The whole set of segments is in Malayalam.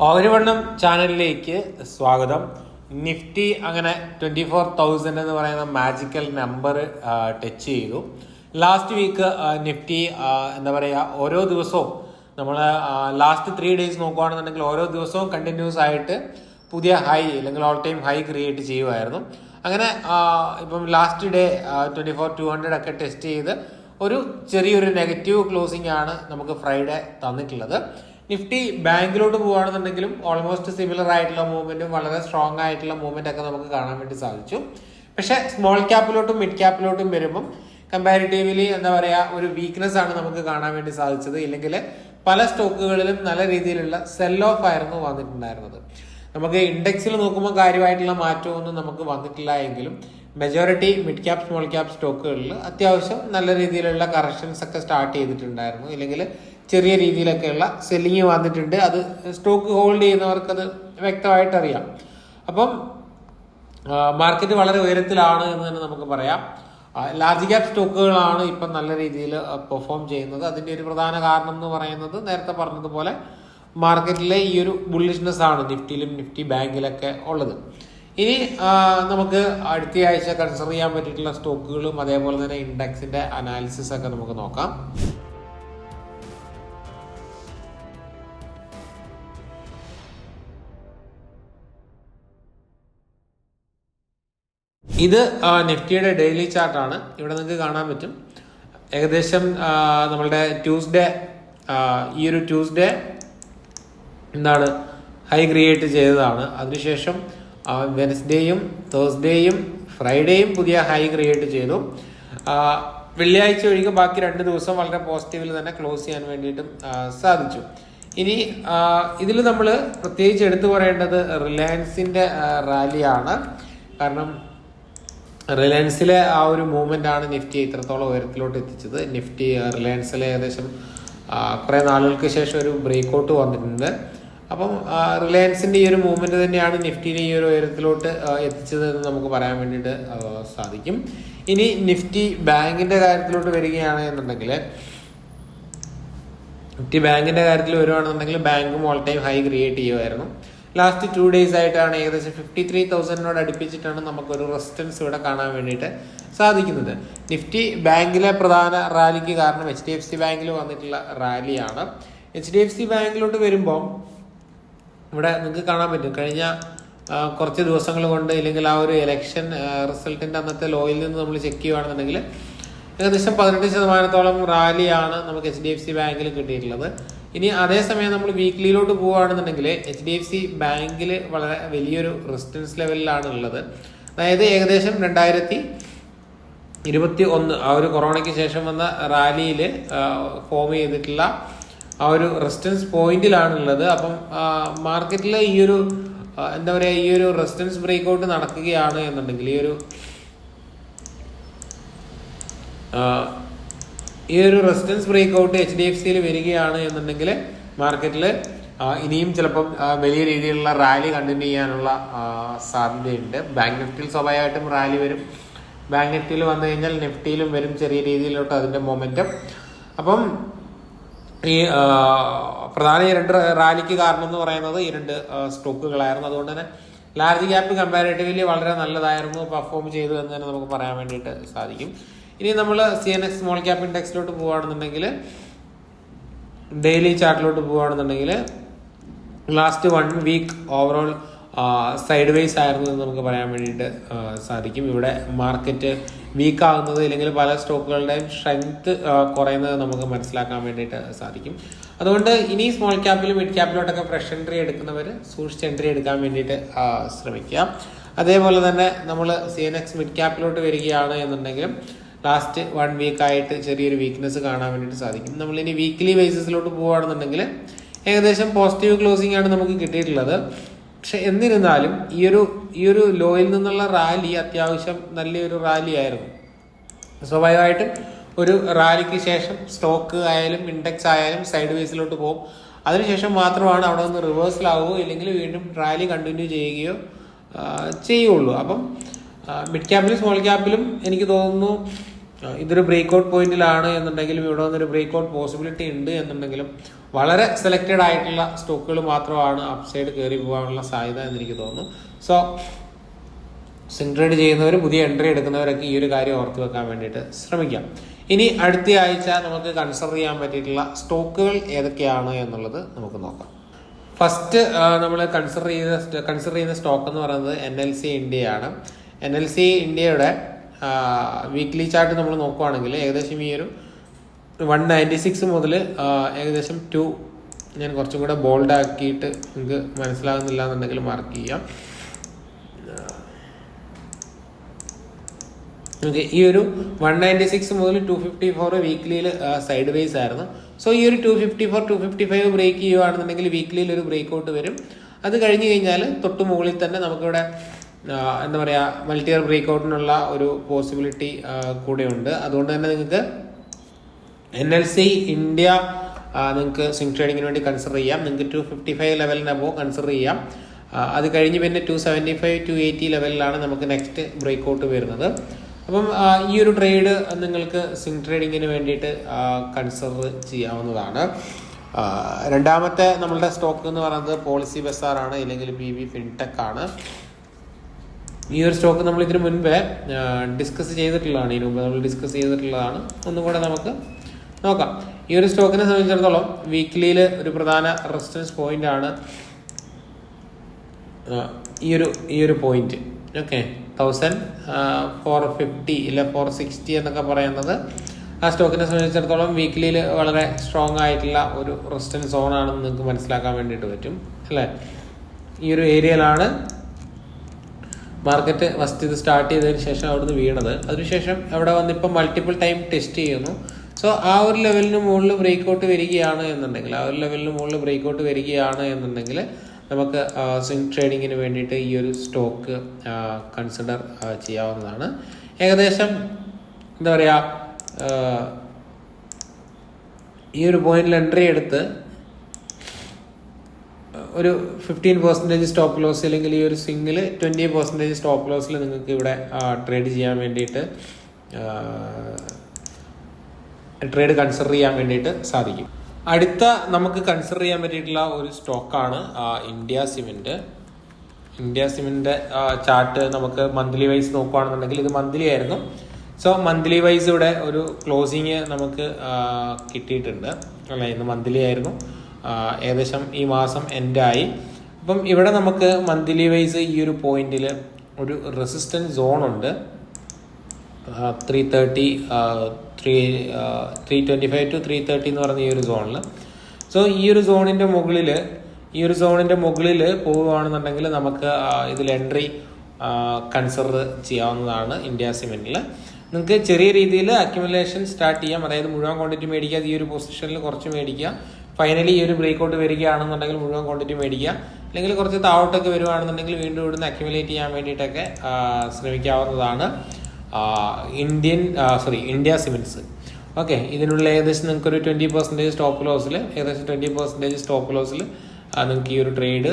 ഓവരുവണ്ണം ചാനലിലേക്ക് സ്വാഗതം. നിഫ്റ്റി അങ്ങനെ 24,000 എന്ന് പറയുന്ന മാജിക്കൽ നമ്പർ ടച്ച് ചെയ്തു. ലാസ്റ്റ് വീക്ക് നിഫ്റ്റി എന്താ പറയുക, ഓരോ ദിവസവും നമ്മൾ ലാസ്റ്റ് 3 days നോക്കുകയാണെന്നുണ്ടെങ്കിൽ ഓരോ ദിവസവും കണ്ടിന്യൂസ് ആയിട്ട് പുതിയ ഹൈ അല്ലെങ്കിൽ ഓൾ ടൈം ഹൈ ക്രിയേറ്റ് ചെയ്യുമായിരുന്നു. അങ്ങനെ ഇപ്പം ലാസ്റ്റ് ഡേ 24,200 ഒക്കെ ടെസ്റ്റ് ചെയ്ത് ഒരു ചെറിയൊരു നെഗറ്റീവ് ക്ലോസിംഗ് ആണ് നമുക്ക് ഫ്രൈഡേ തന്നിട്ടുള്ളത്. നിഫ്റ്റി ബാങ്കിലോട്ട് പോകുകയാണെന്നുണ്ടെങ്കിലും ഓൾമോസ്റ്റ് സിമിലർ ആയിട്ടുള്ള മൂവ്മെന്റും വളരെ സ്ട്രോങ് ആയിട്ടുള്ള മൂവ്മെന്റ് ഒക്കെ നമുക്ക് കാണാൻ വേണ്ടി സാധിച്ചു. പക്ഷെ സ്മോൾ ക്യാപ്പിലോട്ടും മിഡ് ക്യാപ്പിലോട്ടും വരുമ്പം കമ്പാരിറ്റീവ്ലി എന്താ പറയുക, ഒരു വീക്ക്നെസ് ആണ് നമുക്ക് കാണാൻ വേണ്ടി സാധിച്ചത്. ഇല്ലെങ്കിൽ പല സ്റ്റോക്കുകളിലും നല്ല രീതിയിലുള്ള സെൽ ഓഫ് ആയിരുന്നു വന്നിട്ടുണ്ടായിരുന്നത്. നമുക്ക് ഇൻഡെക്സിൽ നോക്കുമ്പോൾ കാര്യമായിട്ടുള്ള മാറ്റമൊന്നും നമുക്ക് വന്നിട്ടില്ല എങ്കിലും majority mid cap small cap സ്റ്റോക്കുകളിൽ അത്യാവശ്യം നല്ല രീതിയിലുള്ള കറക്ഷൻസ് ഒക്കെ സ്റ്റാർട്ട് ചെയ്തിട്ടുണ്ടായിരുന്നു. ഇല്ലെങ്കിൽ ചെറിയ രീതിയിലൊക്കെയുള്ള സെല്ലിങ് വന്നിട്ടുണ്ട്. അത് സ്റ്റോക്ക് ഹോൾഡ് ചെയ്യുന്നവർക്ക് അത് വ്യക്തമായിട്ട് അറിയാം. അപ്പം മാർക്കറ്റ് വളരെ ഉയരത്തിലാണ് എന്ന് തന്നെ നമുക്ക് പറയാം. ലാർജ് ക്യാപ് സ്റ്റോക്കുകളാണ് ഇപ്പം നല്ല രീതിയിൽ പെർഫോം ചെയ്യുന്നത്. അതിൻ്റെ ഒരു പ്രധാന കാരണം എന്ന് പറയുന്നത് നേരത്തെ പറഞ്ഞതുപോലെ മാർക്കറ്റിലെ ഈ ഒരു ബുള്ളിഷ്നെസ് ആണ് നിഫ്റ്റിയിലും നിഫ്റ്റി ബാങ്കിലൊക്കെ ഉള്ളത്. ഇനി നമുക്ക് അടുത്ത ആഴ്ച കൺസിഡർ ചെയ്യാൻ പറ്റിയിട്ടുള്ള സ്റ്റോക്കുകളും അതേപോലെ തന്നെ ഇൻഡെക്സിന്റെ അനാലിസിസ് ഒക്കെ നമുക്ക് നോക്കാം. ഇത് നിഫ്റ്റിയുടെ ഡെയിലി ചാർട്ടാണ്. ഇവിടെ നിങ്ങൾക്ക് കാണാൻ പറ്റും. ഏകദേശം നമ്മളുടെ ട്യൂസ്ഡേ, ഈ ഒരു ട്യൂസ്ഡേ എന്താണ് ഹൈ ക്രിയേറ്റ് ചെയ്തതാണ്. അതിനുശേഷം വെനസ്ഡേയും തേഴ്സ്ഡേയും ഫ്രൈഡേയും പുതിയ ഹൈ ക്രിയേറ്റ് ചെയ്തു. വെള്ളിയാഴ്ച ഒഴികെ ബാക്കി 2 ദിവസം വളരെ പോസിറ്റീവിൽ തന്നെ ക്ലോസ് ചെയ്യാൻ വേണ്ടിയിട്ടും സാധിച്ചു. ഇനി ഇതിൽ നമ്മൾ പ്രത്യേകിച്ച് എടുത്തു പറയേണ്ടത് റിലയൻസിന്റെ റാലിയാണ്. കാരണം റിലയൻസിലെ ആ ഒരു മൂവ്മെന്റ് ആണ് നിഫ്റ്റി ഇത്രത്തോളം ഉയരത്തിലോട്ട് എത്തിച്ചത്. നിഫ്റ്റി റിലയൻസിലെ ഏകദേശം കുറെ നാളുകൾക്ക് ശേഷം ഒരു ബ്രേക്ക്ഔട്ട് വന്നിട്ടുണ്ട്. അപ്പം റിലയൻസിന്റെ ഈ ഒരു മൂവ്മെന്റ് തന്നെയാണ് നിഫ്റ്റിനെ ഈ ഒരു ഉയരത്തിലോട്ട് എത്തിച്ചത് എന്ന് നമുക്ക് പറയാൻ വേണ്ടിയിട്ട് സാധിക്കും. ഇനി നിഫ്റ്റി ബാങ്കിന്റെ കാര്യത്തിലോട്ട് വരികയാണ് എന്നുണ്ടെങ്കിൽ, നിഫ്റ്റി ബാങ്കിന്റെ കാര്യത്തിൽ വരുവാണെന്നുണ്ടെങ്കിൽ ബാങ്കും ഓൾ ടൈം ഹൈ ക്രിയേറ്റ് ചെയ്യുമായിരുന്നു. ലാസ്റ്റ് 2 days ആയിട്ടാണ് ഏകദേശം 53,000 അടുപ്പിച്ചിട്ടാണ് നമുക്കൊരു റെസിസ്റ്റൻസ് ഇവിടെ കാണാൻ വേണ്ടിയിട്ട് സാധിക്കുന്നത്. നിഫ്റ്റി ബാങ്കിലെ പ്രധാന റാലിക്ക് കാരണം HDFC ബാങ്കിൽ വന്നിട്ടുള്ള റാലിയാണ്. HDFC ബാങ്കിലോട്ട് വരുമ്പോൾ ഇവിടെ നിങ്ങൾക്ക് കാണാൻ പറ്റും, കഴിഞ്ഞ കുറച്ച് ദിവസങ്ങൾ കൊണ്ട് ഇല്ലെങ്കിൽ ആ ഒരു ഇലക്ഷൻ റിസൾട്ടിന്റെ അന്നത്തെ ലോയിൽ നിന്ന് നമ്മൾ ചെക്ക് ചെയ്യുകയാണെന്നുണ്ടെങ്കിൽ ഏകദേശം 18% റാലിയാണ് നമുക്ക് HDFC ബാങ്കിൽ കിട്ടിയിട്ടുള്ളത്. ഇനി അതേസമയം നമ്മൾ വീക്ക്ലിയിലോട്ട് പോവുകയാണെന്നുണ്ടെങ്കിൽ HDFC ബാങ്കിൽ വളരെ വലിയൊരു റെസിസ്റ്റൻസ് ലെവലിലാണ് ഉള്ളത്. അതായത് ഏകദേശം 2021 ആ ഒരു കൊറോണയ്ക്ക് ശേഷം വന്ന റാലിയിൽ ഫോം ചെയ്തിട്ടുള്ള ആ ഒരു റെസിസ്റ്റൻസ് പോയിന്റിലാണുള്ളത്. അപ്പം മാർക്കറ്റിൽ ഈ ഒരു എന്താ പറയുക, ഈ ഒരു റെസിസ്റ്റൻസ് ബ്രേക്ക്ഔട്ട് നടക്കുകയാണ് എന്നുണ്ടെങ്കിൽ, ഈ ഒരു റെസിസ്റ്റൻസ് ബ്രേക്ക്ഔട്ട് HDFCയിൽ വരികയാണ് എന്നുണ്ടെങ്കിൽ മാർക്കറ്റിൽ ഇനിയും ചിലപ്പം വലിയ രീതിയിലുള്ള റാലി കണ്ടിന്യൂ ചെയ്യാനുള്ള സാധ്യതയുണ്ട്. ബാങ്ക് നിഫ്റ്റിയിൽ സ്വാഭാവികമായിട്ടും റാലി വരും. ബാങ്ക് നിഫ്റ്റിയിൽ വന്നു കഴിഞ്ഞാൽ നിഫ്റ്റിയിലും വരും ചെറിയ രീതിയിലോട്ട് അതിന്റെ മൊമെന്റം. അപ്പം ഈ പ്രധാന 2 റാലിക്ക് കാരണം എന്ന് പറയുന്നത് ഈ 2 സ്റ്റോക്കുകളായിരുന്നു. അതുകൊണ്ട് തന്നെ ലാർജ് ക്യാപ്പ് കമ്പാരിറ്റീവ്ലി വളരെ നല്ലതായിരുന്നു പെർഫോം ചെയ്തു എന്ന് തന്നെ നമുക്ക് പറയാൻ വേണ്ടിയിട്ട് സാധിക്കും. ഇനി നമ്മൾ CNX സ്മോൾ ക്യാപ്പ് ഇൻഡെക്സിലോട്ട് പോവുകയാണെന്നുണ്ടെങ്കിൽ, ഡെയിലി ചാർട്ടിലോട്ട് പോവുകയാണെന്നുണ്ടെങ്കിൽ last 1 week overall sideways ആയിരുന്നു എന്ന് നമുക്ക് പറയാൻ വേണ്ടിയിട്ട് സാധിക്കും. ഇവിടെ മാർക്കറ്റ് വീക്ക് ആകുന്നത് ഇല്ലെങ്കിൽ പല സ്റ്റോക്കുകളുടെയും സ്ട്രെങ്ത് കുറയുന്നത് നമുക്ക് മനസ്സിലാക്കാൻ വേണ്ടിയിട്ട് സാധിക്കും. അതുകൊണ്ട് ഇനി സ്മോൾ ക്യാപ്പിലും മിഡ് ക്യാപ്പിലോട്ടൊക്കെ ഫ്രഷ് എൻട്രി എടുക്കുന്നവർ സൂക്ഷിച്ച് എൻട്രി എടുക്കാൻ വേണ്ടിയിട്ട് ശ്രമിക്കുക. അതേപോലെ തന്നെ നമ്മൾ CNX മിഡ് ക്യാപ്പിലോട്ട് വരികയാണ് എന്നുണ്ടെങ്കിലും ലാസ്റ്റ് 1 വീക്കായിട്ട് ചെറിയൊരു വീക്ക്നെസ് കാണാൻ വേണ്ടിയിട്ട് സാധിക്കും. നമ്മളിനി വീക്ക്ലി ബേസിസിലോട്ട് പോവുകയാണെന്നുണ്ടെങ്കിൽ ഏകദേശം പോസിറ്റീവ് ക്ലോസിംഗ് ആണ് നമുക്ക് കിട്ടിയിട്ടുള്ളത്. പക്ഷെ എന്നിരുന്നാലും ഈ ഒരു ലോയിൽ നിന്നുള്ള റാലി അത്യാവശ്യം നല്ലൊരു റാലി ആയിരുന്നു. സ്വാഭാവികമായിട്ടും ഒരു റാലിക്ക് ശേഷം സ്റ്റോക്ക് ആയാലും ഇൻഡെക്സ് ആയാലും സൈഡ് വേസിലോട്ട് പോകും. അതിനുശേഷം മാത്രമാണ് അവിടെ നിന്ന് റിവേഴ്സലാവുകയോ ഇല്ലെങ്കിൽ വീണ്ടും റാലി കണ്ടിന്യൂ ചെയ്യുകയോ ചെയ്യുള്ളൂ. അപ്പം മിഡ് ക്യാപ്പിലും സ്മോൾ ക്യാപ്പിലും എനിക്ക് തോന്നുന്നു ഇതൊരു ബ്രേക്ക് ഔട്ട് പോയിന്റിലാണ് എന്നുണ്ടെങ്കിലും ഇവിടെ വന്നൊരു ബ്രേക്ക് ഔട്ട് പോസിബിലിറ്റി ഉണ്ട് എന്നുണ്ടെങ്കിലും വളരെ സെലക്റ്റഡ് ആയിട്ടുള്ള സ്റ്റോക്കുകൾ മാത്രമാണ് അപ്സൈഡ് കയറി പോകാനുള്ള സാധ്യത എന്ന് എനിക്ക് തോന്നുന്നു. സോ സ്വിംഗ് ട്രേഡ് ചെയ്യുന്നവർ, പുതിയ എൻട്രി എടുക്കുന്നവരൊക്കെ ഈ ഒരു കാര്യം ഓർത്ത് വെക്കാൻ വേണ്ടിയിട്ട് ശ്രമിക്കാം. ഇനി അടുത്ത ആഴ്ച നമുക്ക് കൺസിഡർ ചെയ്യാൻ പറ്റിയിട്ടുള്ള സ്റ്റോക്കുകൾ ഏതൊക്കെയാണ് എന്നുള്ളത് നമുക്ക് നോക്കാം. ഫസ്റ്റ് നമ്മൾ കൺസിഡർ ചെയ്യുന്ന സ്റ്റോക്ക് എന്ന് പറയുന്നത് NLC ഇന്ത്യയാണ്. NLC ഇന്ത്യയുടെ വീക്ക്ലി ചാർട്ട് നമ്മൾ നോക്കുവാണെങ്കിൽ ഏകദേശം ഈ ഒരു 196 മുതൽ ഏകദേശം 2, ഞാൻ കുറച്ചും കൂടെ ബോൾഡ് ആക്കിയിട്ട് നിങ്ങൾക്ക് മനസ്സിലാകുന്നില്ല എന്നുണ്ടെങ്കിൽ മാർക്ക് ചെയ്യാം. ഓക്കെ, ഈ ഒരു 196 മുതൽ 254 വീക്ക്ലിയിൽ സൈഡ് വേസ് ആയിരുന്നു. സോ ഈ ഒരു 254, 255 ബ്രേക്ക് ചെയ്യുകയാണെന്നുണ്ടെങ്കിൽ വീക്ക്ലിയിൽ ഒരു ബ്രേക്ക് ഔട്ട് വരും. അത് കഴിഞ്ഞ് കഴിഞ്ഞാൽ തൊട്ട് മുകളിൽ തന്നെ നമുക്കിവിടെ എന്താ പറയുക, മൾട്ടി ഇയർ ബ്രേക്ക് ഔട്ടിനുള്ള ഒരു പോസിബിലിറ്റി കൂടെ ഉണ്ട്. അതുകൊണ്ട് തന്നെ നിങ്ങൾക്ക് NLC ഇന്ത്യ നിങ്ങൾക്ക് സ്വിംഗ് ട്രേഡിങ്ങിന് വേണ്ടി കൺസിഡർ ചെയ്യാം. നിങ്ങൾക്ക് 255 ലെവലിന് അബോവ് കൺസിഡർ ചെയ്യാം. അത് കഴിഞ്ഞ് പിന്നെ 275, 280 ലെവലിലാണ് നമുക്ക് നെക്സ്റ്റ് ബ്രേക്ക് ഔട്ട് വരുന്നത്. അപ്പം ഈ ഒരു ട്രേഡ് നിങ്ങൾക്ക് സ്വിംഗ് ട്രേഡിങ്ങിന് വേണ്ടിയിട്ട് കൺസിഡർ ചെയ്യാവുന്നതാണ്. രണ്ടാമത്തെ നമ്മളുടെ സ്റ്റോക്ക് എന്ന് പറയുന്നത് പോളിസി ബസാറാണ്, ഇല്ലെങ്കിൽ PB ഫിൻടെക് ആണ്. ഈ ഒരു സ്റ്റോക്ക് നമ്മൾ ഇതിനു മുൻപേ ഡിസ്കസ് ചെയ്തിട്ടുള്ളതാണ്. ഒന്നും കൂടെ നമുക്ക് നോക്കാം. ഈ ഒരു സ്റ്റോക്കിനെ സംബന്ധിച്ചിടത്തോളം വീക്ക്ലിയിൽ ഒരു പ്രധാന റെസിസ്റ്റൻസ് പോയിന്റ് ആണ് ഈ ഒരു പോയിന്റ്. ഓക്കെ, 1450 ഇല്ല 460 എന്നൊക്കെ പറയുന്നത് ആ സ്റ്റോക്കിനെ സംബന്ധിച്ചിടത്തോളം വീക്ക്ലിയിൽ വളരെ സ്ട്രോങ് ആയിട്ടുള്ള ഒരു റെസിസ്റ്റൻസ് സോൺ ആണെന്ന് നിങ്ങൾക്ക് മനസ്സിലാക്കാൻ വേണ്ടിയിട്ട് പറ്റും അല്ലേ. ഈ ഒരു ഏരിയയിലാണ് മാർക്കറ്റ് ഫസ്റ്റ് ഇത് സ്റ്റാർട്ട് ചെയ്തതിന് ശേഷം അവിടുന്ന് വീണത്. അതിനുശേഷം അവിടെ വന്നിപ്പോൾ മൾട്ടിപ്പിൾ ടൈം ടെസ്റ്റ് ചെയ്യുന്നു. സോ ആ ഒരു ലെവലിന് മുകളിൽ ബ്രേക്ക് ഔട്ട് വരികയാണ് എന്നുണ്ടെങ്കിൽ നമുക്ക് സ്വിംഗ് ട്രേഡിങ്ങിന് വേണ്ടിയിട്ട് ഈ ഒരു സ്റ്റോക്ക് കൺസിഡർ ചെയ്യാവുന്നതാണ്. ഏകദേശം എന്താ പറയുക, ഈ ഒരു പോയിന്റിൽ എൻട്രി എടുത്ത് ഒരു 15% സ്റ്റോപ്പ് ലോസ്, അല്ലെങ്കിൽ ഈ ഒരു സ്വിങ്ങിൽ 20% സ്റ്റോപ്പ് ലോസിൽ നിങ്ങൾക്ക് ഇവിടെ ട്രേഡ് ചെയ്യാൻ വേണ്ടിയിട്ട് ട്രേഡ് കൺസിഡർ ചെയ്യാൻ വേണ്ടിയിട്ട് സാധിക്കും. അടുത്ത നമുക്ക് കൺസിഡർ ചെയ്യാൻ പറ്റിയിട്ടുള്ള ഒരു സ്റ്റോക്കാണ് ഇന്ത്യ സിമെന്റ് ചാർട്ട് നമുക്ക് മന്ത്ലി വൈസ് നോക്കുകയാണെന്നുണ്ടെങ്കിൽ ഇത് മന്ത്ലി ആയിരുന്നു. സോ മന്ത്ലി വൈസ് ഇവിടെ ഒരു ക്ലോസിങ് നമുക്ക് കിട്ടിയിട്ടുണ്ട് അല്ലേ. ഇന്ന് മന്ത്ലി ആയിരുന്നു, ഏകദേശം ഈ മാസം എൻഡായി. അപ്പം ഇവിടെ നമുക്ക് മന്ത്ലി വൈസ് ഈ ഒരു പോയിന്റിൽ ഒരു റെസിസ്റ്റൻസ് സോൺ ഉണ്ട്, 330, 325 to 330 എന്ന് പറയുന്ന ഈ ഒരു സോണിൽ. സോ ഈ ഒരു സോണിൻ്റെ മുകളിൽ പോവുകയാണെന്നുണ്ടെങ്കിൽ നമുക്ക് ഇതിൽ എൻട്രി കൺസിഡർ ചെയ്യാവുന്നതാണ്. ഇന്ത്യ സിമെന്റിൽ നിങ്ങൾക്ക് ചെറിയ രീതിയിൽ അക്യുമുലേഷൻ സ്റ്റാർട്ട് ചെയ്യാം. അതായത് മുഴുവൻ ക്വാണ്ടിറ്റി മേടിക്കാതെ ഈ ഒരു പൊസിഷനിൽ കുറച്ച് മേടിക്കുക. ഫൈനലി ഈ ഒരു ബ്രേക്ക് ഔട്ട് വരികയാണെന്നുണ്ടെങ്കിൽ മുഴുവൻ ക്വാണ്ടിറ്റി മേടിക്കുക. അല്ലെങ്കിൽ കുറച്ച് താഴോട്ടൊക്കെ വരുവാണെന്നുണ്ടെങ്കിൽ വീണ്ടും ഇവിടുന്ന് അക്യുമുലേറ്റ് ചെയ്യാൻ വേണ്ടിയിട്ടൊക്കെ ശ്രമിക്കാവുന്നതാണ് ഇന്ത്യ സിമെന്റ്സ്. ഓക്കെ, ഇതിനുള്ള ഏകദേശം നിങ്ങൾക്കൊരു 20% സ്റ്റോപ്പ് ലോസിൽ നിങ്ങൾക്ക് ഈ ഒരു ട്രേഡ്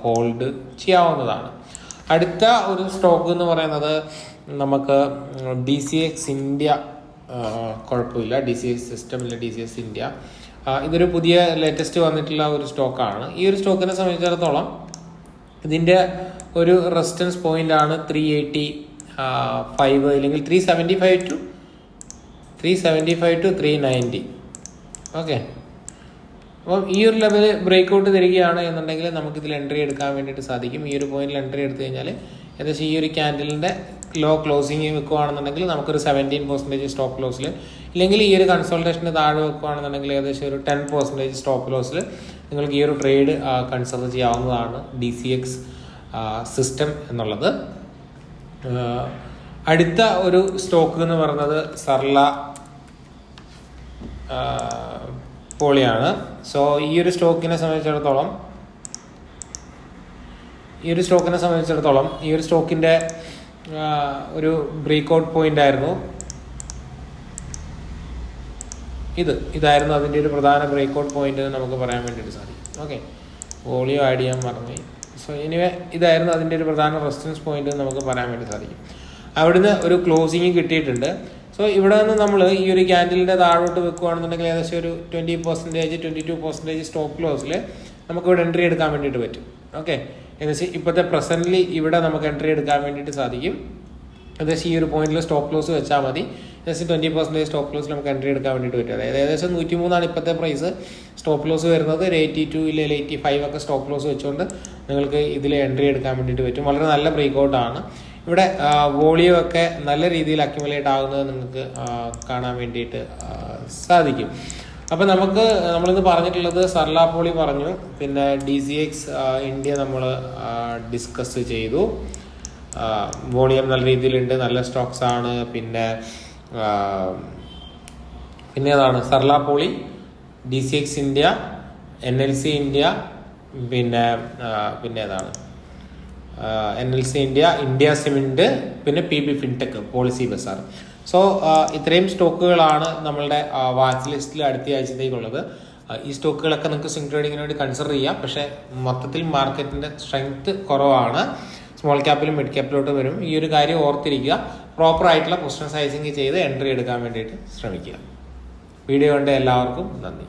ഹോൾഡ് ചെയ്യാവുന്നതാണ്. അടുത്ത ഒരു സ്റ്റോക്ക് എന്ന് പറയുന്നത് നമുക്ക് DCX ഇന്ത്യ. കുഴപ്പമില്ല, DCX സിസ്റ്റം ഇല്ല, DCX ഇന്ത്യ. ഇതൊരു പുതിയ ലേറ്റസ്റ്റ് വന്നിട്ടുള്ള ഒരു സ്റ്റോക്കാണ്. ഈ ഒരു സ്റ്റോക്കിനെ സംബന്ധിച്ചിടത്തോളം ഇതിൻ്റെ ഒരു റെസിസ്റ്റൻസ് പോയിന്റ് ആണ് 385 അല്ലെങ്കിൽ 375 to 390. ഓക്കെ, അപ്പം ഈ ഒരു ലെവൽ ബ്രേക്ക് ഔട്ട് തരികയാണ് എന്നുണ്ടെങ്കിൽ നമുക്കിതിൽ എൻട്രി എടുക്കാൻ വേണ്ടിയിട്ട് സാധിക്കും. ഈ ഒരു പോയിന്റിൽ എൻട്രി എടുത്തു കഴിഞ്ഞാൽ ഏകദേശം ഈ ഒരു ക്യാൻഡലിൻ്റെ ലോ ക്ലോസിങ് വെക്കുകയാണെന്നുണ്ടെങ്കിൽ നമുക്കൊരു 17% സ്റ്റോപ്പ് ലോസിൽ, ഇല്ലെങ്കിൽ ഈ ഒരു കൺസൾട്ടേഷന് താഴെ വെക്കുകയാണെന്നുണ്ടെങ്കിൽ ഏകദേശം ഒരു 10% സ്റ്റോപ്പ് ലോസിൽ നിങ്ങൾക്ക് ഈ ഒരു ട്രേഡ് കൺസിഡർ ചെയ്യാവുന്നതാണ് DCX സിസ്റ്റം എന്നുള്ളത്. അടുത്ത ഒരു സ്റ്റോക്ക് എന്ന് പറയുന്നത് സർല പോളിയാണ്. സോ ഈ ഒരു സ്റ്റോക്കിനെ സംബന്ധിച്ചിടത്തോളം ഈ ഒരു സ്റ്റോക്കിൻ്റെ ഒരു ബ്രേക്ക് ഔട്ട് പോയിന്റ് ആയിരുന്നു ഇതായിരുന്നു അതിൻ്റെ ഒരു പ്രധാന ബ്രേക്ക് ഔട്ട് പോയിന്റ് എന്ന് നമുക്ക് പറയാൻ വേണ്ടിയിട്ട് സാധിക്കും. ഓക്കെ, വോളിയം ആഡ് ചെയ്യാൻ മറന്നുപോയി. സോ എനിവേ ഇതായിരുന്നു അതിൻ്റെ ഒരു പ്രധാന റെസിസ്റ്റൻസ് പോയിന്റ് എന്ന് നമുക്ക് പറയാൻ വേണ്ടി സാധിക്കും. അവിടുന്ന് ഒരു ക്ലോസിങ് കിട്ടിയിട്ടുണ്ട്. സോ ഇവിടെ നിന്ന് നമ്മൾ ഈ ഒരു ക്യാൻഡിലിൻ്റെ താഴോട്ട് വെക്കുകയാണെന്നുണ്ടെങ്കിൽ ഏകദേശം ഒരു 20%, 22% സ്റ്റോപ്പ് ലോസിൽ നമുക്ക് ഇവിടെ എൻട്രി എടുക്കാൻ വേണ്ടിയിട്ട് പറ്റും. ഓക്കെ, ഏകദേശം ഇപ്പോഴത്തെ പ്രസൻ്റ്ലി ഇവിടെ നമുക്ക് എൻട്രി എടുക്കാൻ വേണ്ടിയിട്ട് സാധിക്കും. ഏകദേശം ഈ ഒരു പോയിന്റിൽ സ്റ്റോപ്പ് ലോസ് വെച്ചാൽ മതി. ഏകദേശം 20% സ്റ്റോപ്പ് ലോസിൽ നമുക്ക് എൻട്രി എടുക്കാൻ വേണ്ടിയിട്ട് പറ്റും. അതായത് ഏകദേശം 103 ഇപ്പോഴത്തെ പ്രൈസ്. സ്റ്റോപ്പ് ലോസ് വരുന്നത് ഒരു 82 ഇല്ലെങ്കിൽ 85 ഒക്കെ സ്റ്റോപ്പ് ലോസ് വെച്ചുകൊണ്ട് നിങ്ങൾക്ക് ഇതിൽ എൻട്രി എടുക്കാൻ വേണ്ടിയിട്ട് പറ്റും. വളരെ നല്ല ബ്രേക്ക്ഔട്ടാണ്. ഇവിടെ വോളിയം ഒക്കെ നല്ല രീതിയിൽ അക്യുമുലേറ്റ് ആകുന്നത് നിങ്ങൾക്ക് കാണാൻ വേണ്ടിയിട്ട് സാധിക്കും. അപ്പം നമ്മളിന്ന് പറഞ്ഞിട്ടുള്ളത് സർല പോളി പറഞ്ഞു, പിന്നെ DCX ഇന്ത്യ നമ്മൾ ഡിസ്കസ് ചെയ്തു. വോളിയം നല്ല രീതിയിലുണ്ട്, നല്ല സ്റ്റോക്സ് ആണ്. പിന്നെ ഏതാണ് Sarla poly, DCX India, NLC India, പിന്നെ ഏതാണ് NLC ഇന്ത്യ, ഇന്ത്യ സിമെന്റ്, പിന്നെ PB fintech, policy bazaar. So ഇത്രയും സ്റ്റോക്കുകളാണ് നമ്മളുടെ വാച്ച് ലിസ്റ്റിൽ അടുത്ത ആഴ്ചത്തേക്കുള്ളത്. ഈ സ്റ്റോക്കുകളൊക്കെ നിങ്ങൾക്ക് സ്വിംഗ് ട്രേഡിങ്ങിന് വേണ്ടി കൺസിഡർ ചെയ്യാം. പക്ഷേ മൊത്തത്തിൽ മാർക്കറ്റിന്റെ സ്ട്രെങ്ത് കുറവാണ്. സ്മോൾ ക്യാപ്പിലും മിഡ് ക്യാപ്പിലോട്ട് വരും. ഈ ഒരു കാര്യം ഓർത്തിരിക്കുക. പ്രോപ്പർ ആയിട്ടുള്ള പൊസിഷൻ സൈസിങ് ചെയ്ത് എൻട്രി എടുക്കാൻ വേണ്ടിയിട്ട് ശ്രമിക്കുക. വീഡിയോ കണ്ട എല്ലാവർക്കും നന്ദി.